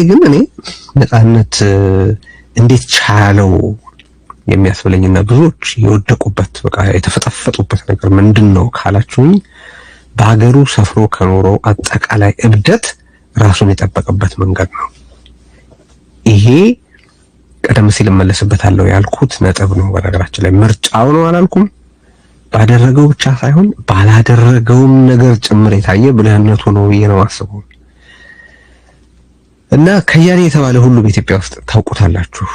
ግን እኔ ነፃነት እንዴት ቻለው የሚያስብለኝና ብዙዎች የወደቁበት በቃ የተፈጠፈጡበት ነገር ምንድነው ካላችሁኝ በሀገሩ ሰፍሮ ከኖረው አጠቃላይ እብደት ራሱን የጠበቀበት መንገድ ነው። ይሄ ቀደም ሲል መለስበታለሁ ያልኩት ነጥብ ነው። በነገራችን ላይ ምርጫው ነው አላልኩም። ባደረገው ብቻ ሳይሆን ባላደረገውም ነገር ጭምር የታየ ብልህነቱ ነው ብዬ ነው የማስበው። እና ከያኔ የተባለ ሁሉ በኢትዮጵያ ውስጥ ታውቁታላችሁ።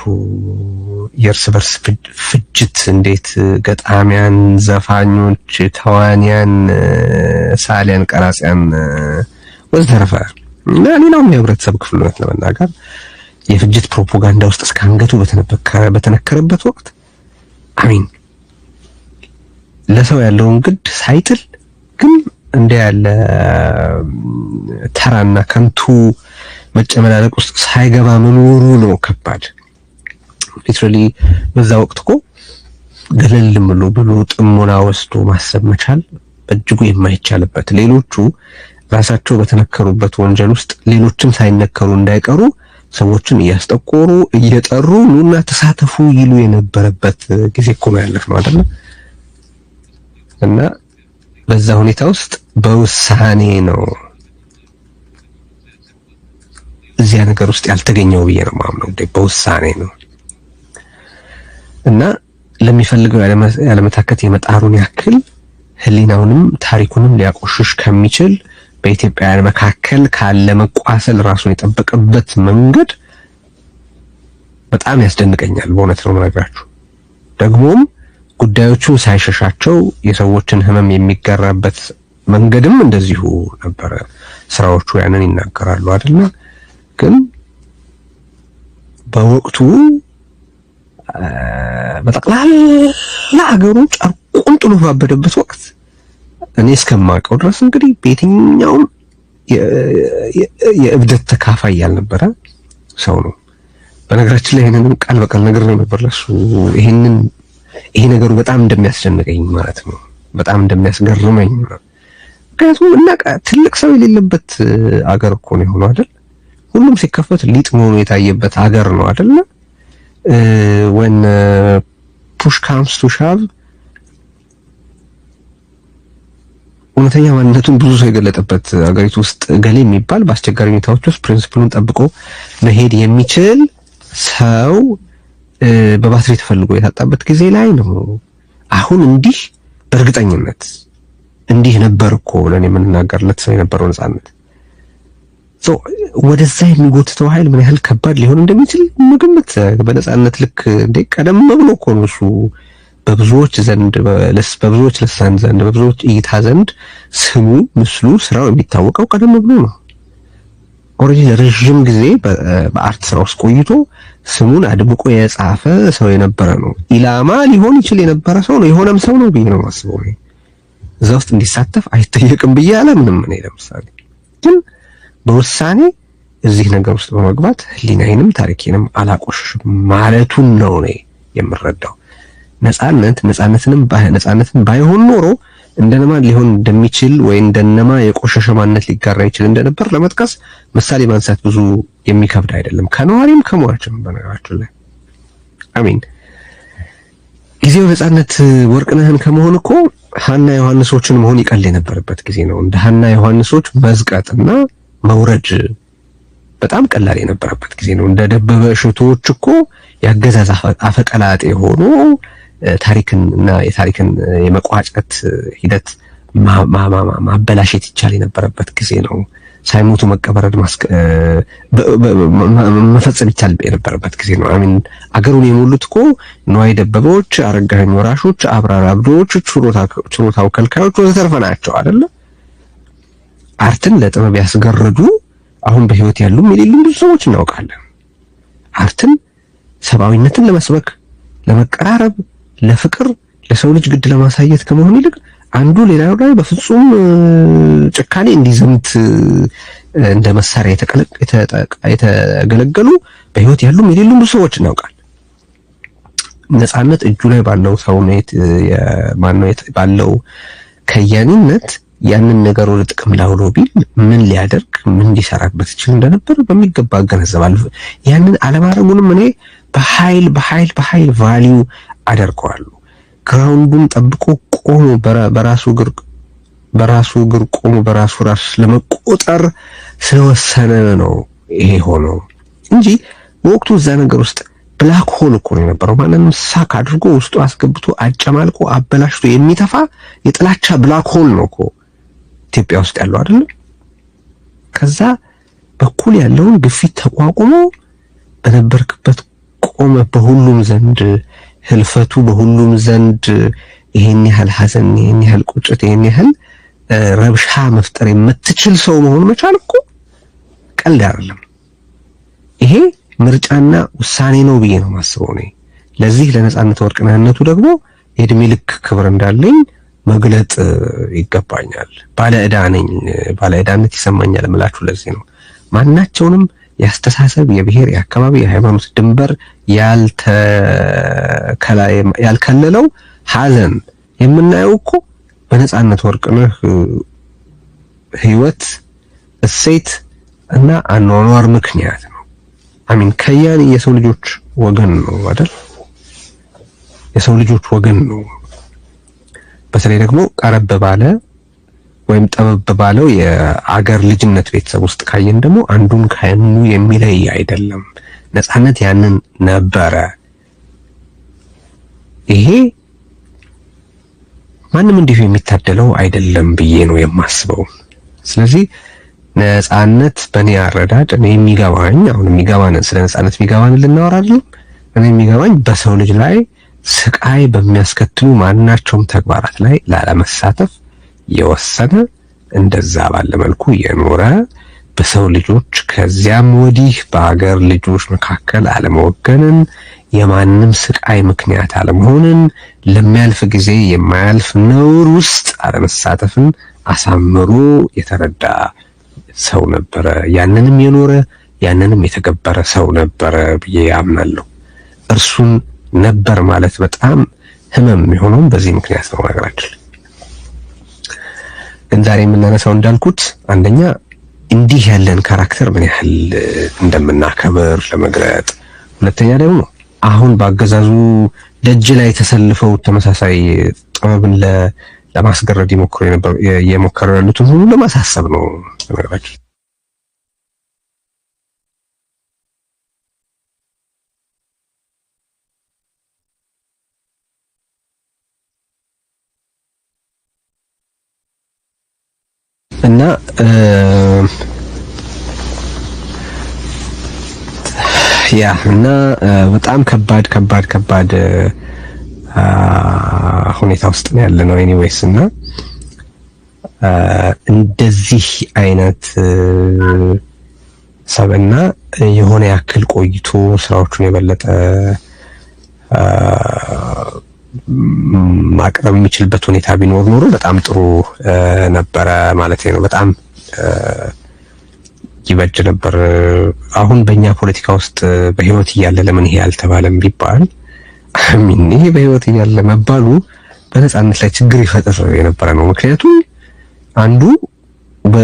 የእርስ በርስ ፍጅት እንዴት ገጣሚያን፣ ዘፋኞች፣ ተዋንያን፣ ሳሊያን፣ ቀራጺያን ወዘተረፈ እና ሌላውም የህብረተሰብ ክፍል ነው ለመናገር የፍጅት ፕሮፓጋንዳ ውስጥ እስከ አንገቱ በተነከረበት ወቅት አሚን ለሰው ያለውን ግድ ሳይጥል ግን እንደ ያለ ተራና ከንቱ መጨመላለቅ ውስጥ ሳይገባ መኖሩ ነው ከባድ። ሊትራሊ በዛ ወቅት እኮ ገለል ብሎ ጥሞና ወስዶ ማሰብ መቻል በእጅጉ የማይቻልበት ሌሎቹ ራሳቸው በተነከሩበት ወንጀል ውስጥ ሌሎችም ሳይነከሩ እንዳይቀሩ ሰዎችን እያስጠቆሩ እየጠሩ ኑና ተሳተፉ ይሉ የነበረበት ጊዜ እኮ ነው ያለፈው አይደል? እና በዛ ሁኔታ ውስጥ በውሳኔ ነው እዚያ ነገር ውስጥ ያልተገኘው ብዬ ነው ማምነው። በውሳኔ ነው እና ለሚፈልገው ያለመታከት የመጣሩን ያክል ህሊናውንም ታሪኩንም ሊያቆሽሽ ከሚችል በኢትዮጵያውያን መካከል ካለ መቋሰል ራሱን የጠበቀበት መንገድ በጣም ያስደንቀኛል። በእውነት ነው የምነግራችሁ። ደግሞም ጉዳዮቹን ሳይሸሻቸው የሰዎችን ህመም የሚጋራበት መንገድም እንደዚሁ ነበረ። ስራዎቹ ያንን ይናገራሉ አይደል? ግን በወቅቱ በጠቅላላ ሀገሩ ጨርቁን ጥሎ ባበደበት ወቅት እኔ እስከማውቀው ድረስ እንግዲህ በየትኛውም የእብደት ተካፋይ ያልነበረ ሰው ነው። በነገራችን ላይ ይሄንን ቃል በቃል ነገር ነበር ለሱ ይሄ ነገሩ በጣም እንደሚያስጨንቀኝ ማለት ነው፣ በጣም እንደሚያስገርመኝ ነው። ምክንያቱም እና ትልቅ ሰው የሌለበት አገር እኮ ነው የሆነው አይደል? ሁሉም ሲከፈት ሊጥ መሆኑ የታየበት ሀገር ነው አይደል? when push comes to shove እውነተኛ ማንነቱን ብዙ ሰው የገለጠበት አገሪቱ ውስጥ ገሌ የሚባል በአስቸጋሪ ሁኔታዎች ውስጥ ፕሪንሲፕሉን ጠብቆ መሄድ የሚችል ሰው በባትሪ ተፈልጎ የታጣበት ጊዜ ላይ ነው። አሁን እንዲህ በእርግጠኝነት እንዲህ ነበር እኮ ለኔ የምንናገርለት ሰው የነበረው ነፃነት ወደዛ የሚጎትተው ኃይል ምን ያህል ከባድ ሊሆን እንደሚችል መገመት በነፃነት ልክ እንደ ቀደም ብሎ እኮ ነው እሱ በብዙዎች ዘንድ በብዙዎች ልሳን ዘንድ በብዙዎች እይታ ዘንድ ስሙ፣ ምስሉ፣ ስራው የሚታወቀው ቀደም ብሎ ነው። ኦሬዲ ለረጅም ጊዜ በአርት ስራ ውስጥ ቆይቶ ስሙን አድብቆ የጻፈ ሰው የነበረ ነው። ኢላማ ሊሆን ይችል የነበረ ሰው ነው፣ የሆነም ሰው ነው ብዬ ነው የማስበው። እዛ ውስጥ እንዲሳተፍ አይጠየቅም ብዬ አላምንም። እኔ ለምሳሌ ግን በውሳኔ እዚህ ነገር ውስጥ በመግባት ህሊናዬንም ታሪኬንም አላቆሽሽም ማለቱን ነው እኔ የምረዳው። ነፃነትን ባይሆን ኖሮ እንደነማን ሊሆን እንደሚችል ወይ እንደነማ የቆሸሸ ማንነት ሊጋራ ይችል እንደነበር ለመጥቀስ ምሳሌ ማንሳት ብዙ የሚከብድ አይደለም። ከነዋሪም ከሟችም በነገራችን ላይ አሚን ጊዜው ነፃነት ወርቅነህን ከመሆን እኮ ሀና ዮሐንሶችን መሆን ይቀል የነበረበት ጊዜ ነው። እንደ ሀና ዮሐንሶች መዝቀጥና መውረድ በጣም ቀላል የነበረበት ጊዜ ነው። እንደ ደበበ እሸቶች እኮ ያገዛዝ አፈቀላጤ ሆኖ ታሪክንና የታሪክን የመቋጨት ሂደት ማበላሸት ይቻል የነበረበት ጊዜ ነው። ሳይሞቱ መቀበረድ መፈጸም ይቻል የነበረበት ጊዜ ነው። አሚን አገሩን የሞሉት እኮ ነዋይ ደበቦች፣ አረጋኸኝ ወራሾች፣ አብራር አብዶች፣ ችሮታው ከልካዮች ወዘተርፈ ናቸው አይደለ? አርትን ለጥበብ ያስገረዱ አሁን በህይወት ያሉ የሌሉም ብዙ ሰዎች እናውቃለን። አርትን ሰብአዊነትን ለመስበክ ለመቀራረብ፣ ለፍቅር፣ ለሰው ልጅ ግድ ለማሳየት ከመሆን ይልቅ አንዱ ሌላው ላይ በፍጹም ጭካኔ እንዲዘምት እንደ መሳሪያ የተገለገሉ በህይወት ያሉ የሌሉም ብዙ ሰዎች እናውቃለን። ነፃነት እጁ ላይ ባለው ሰውነት ባለው ከያኒነት ያንን ነገር ወደ ጥቅም ላውሎ ቢል ምን ሊያደርግ ምን ሊሰራበት ይችል እንደነበር በሚገባ አገነዘባለሁ። ያንን አለማድረጉንም እኔ በኃይል ቫልዩ አደርገዋለሁ። ግራውንዱን ጠብቆ ቆሞ በራሱ እግር ቆሞ በራሱ ራስ ለመቆጠር ስለወሰነ ነው ይሄ ሆኖ እንጂ በወቅቱ እዛ ነገር ውስጥ ብላክ ሆል እኮ ነው የነበረው። ማንንም ሳክ አድርጎ ውስጡ አስገብቶ አጨማልቆ አበላሽቶ የሚተፋ የጥላቻ ብላክ ሆል ነው እኮ ኢትዮጵያ ውስጥ ያለው አይደል? ከዛ በኩል ያለውን ግፊት ተቋቁሞ በነበርክበት ቆመ። በሁሉም ዘንድ ህልፈቱ በሁሉም ዘንድ ይሄን ያህል ሐዘን፣ ይሄን ያህል ቁጭት፣ ይሄን ያህል ረብሻ መፍጠር የምትችል ሰው መሆን መቻል እኮ ቀልድ አይደለም። ይሄ ምርጫና ውሳኔ ነው ብዬ ነው ማስበው እኔ። ለዚህ ለነጻነት ወርቅነህነቱ ደግሞ የእድሜ ልክ ክብር እንዳለኝ መግለጥ ይገባኛል። ባለዕዳ ነኝ፣ ባለዕዳነት ይሰማኛል እምላችሁ ለዚህ ነው። ማናቸውንም ያስተሳሰብ፣ የብሔር፣ የአካባቢ፣ የሃይማኖት ድንበር ያልከለለው ሐዘን የምናየው እኮ በነጻነት ወርቅነህ ህይወት፣ እሴት እና አኗኗር ምክንያት ነው። አሚን ከያኒ የሰው ልጆች ወገን ነው አይደል? የሰው ልጆች ወገን ነው። በተለይ ደግሞ ቀረብ ባለ ወይም ጠበብ ባለው የአገር ልጅነት ቤተሰብ ውስጥ ካየን ደግሞ አንዱን ከአንዱ የሚለይ አይደለም። ነጻነት ያንን ነበረ። ይሄ ማንም እንዲሁ የሚታደለው አይደለም ብዬ ነው የማስበው። ስለዚህ ነጻነት በእኔ አረዳድ እኔ የሚገባኝ አሁን የሚገባን ስለ ነጻነት የሚገባን ልናወራ አይደለም። እኔ የሚገባኝ በሰው ልጅ ላይ ስቃይ በሚያስከትሉ ማናቸውም ተግባራት ላይ ላለመሳተፍ የወሰነ እንደዛ ባለ መልኩ የኖረ በሰው ልጆች ከዚያም ወዲህ በአገር ልጆች መካከል አለመወገንን፣ የማንም ስቃይ ምክንያት አለመሆንን፣ ለሚያልፍ ጊዜ የማያልፍ ነውር ውስጥ አለመሳተፍን አሳምሮ የተረዳ ሰው ነበረ። ያንንም የኖረ ያንንም የተገበረ ሰው ነበረ ብዬ አምናለሁ። እርሱን ነበር ማለት በጣም ህመም የሆነው በዚህ ምክንያት ነው። ነገራችን ግን ዛሬ የምናነሳው እንዳልኩት አንደኛ እንዲህ ያለን ካራክተር ምን ያህል እንደምናከብር ለመግለጥ፣ ሁለተኛ ደግሞ አሁን በአገዛዙ ደጅ ላይ ተሰልፈው ተመሳሳይ ጥበብን ለማስገረድ የሞከሩ ያሉትን ሁሉ ለማሳሰብ ነው ነገራችን። እና በጣም ከባድ ሁኔታ ውስጥ ነው ያለነው። ኤኒዌይስ እና እንደዚህ አይነት ሰብና የሆነ ያክል ቆይቶ ስራዎቹን የበለጠ ማቅረብ የሚችልበት ሁኔታ ቢኖር ኖሮ በጣም ጥሩ ነበረ ማለት ነው። በጣም ይበጅ ነበር። አሁን በእኛ ፖለቲካ ውስጥ በህይወት እያለ ለምን ይሄ ያልተባለም ቢባል አሚን ይሄ በህይወት እያለ መባሉ በነጻነት ላይ ችግር ይፈጥር የነበረ ነው። ምክንያቱም አንዱ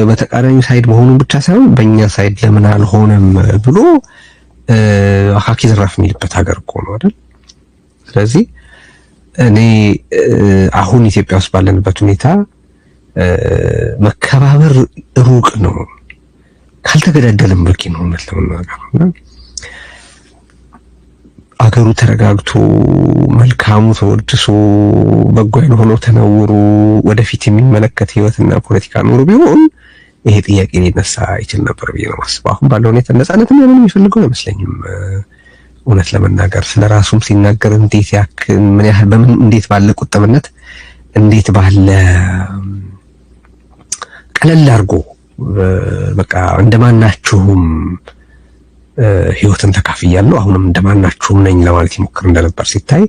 በተቃራኒ ሳይድ መሆኑን ብቻ ሳይሆን በእኛ ሳይድ ለምን አልሆነም ብሎ አካኪ ዘራፍ የሚልበት ሀገር እኮ ነው አይደል? ስለዚህ እኔ አሁን ኢትዮጵያ ውስጥ ባለንበት ሁኔታ መከባበር ሩቅ ነው፣ ካልተገዳደለም በቂ ነው ማለት ነው። አገሩ ተረጋግቶ መልካሙ ተወድሶ በጎ ያልሆነው ተነውሮ ወደፊት የሚመለከት ህይወትና ፖለቲካ ኖሮ ቢሆን ይሄ ጥያቄ ሊነሳ ይችል ነበር ብዬ ነው የማስበው። አሁን ባለው ሁኔታ ነጻነት ምንም የሚፈልገው አይመስለኝም። እውነት ለመናገር ስለራሱም ሲናገር እንዴት ያክል ምን ያህል በምን እንዴት ባለ ቁጥብነት እንዴት ባለ ቀለል አድርጎ በቃ እንደማናችሁም ህይወትን ተካፍያለሁ አሁንም እንደማናችሁም ነኝ ለማለት ይሞክር እንደነበር ሲታይ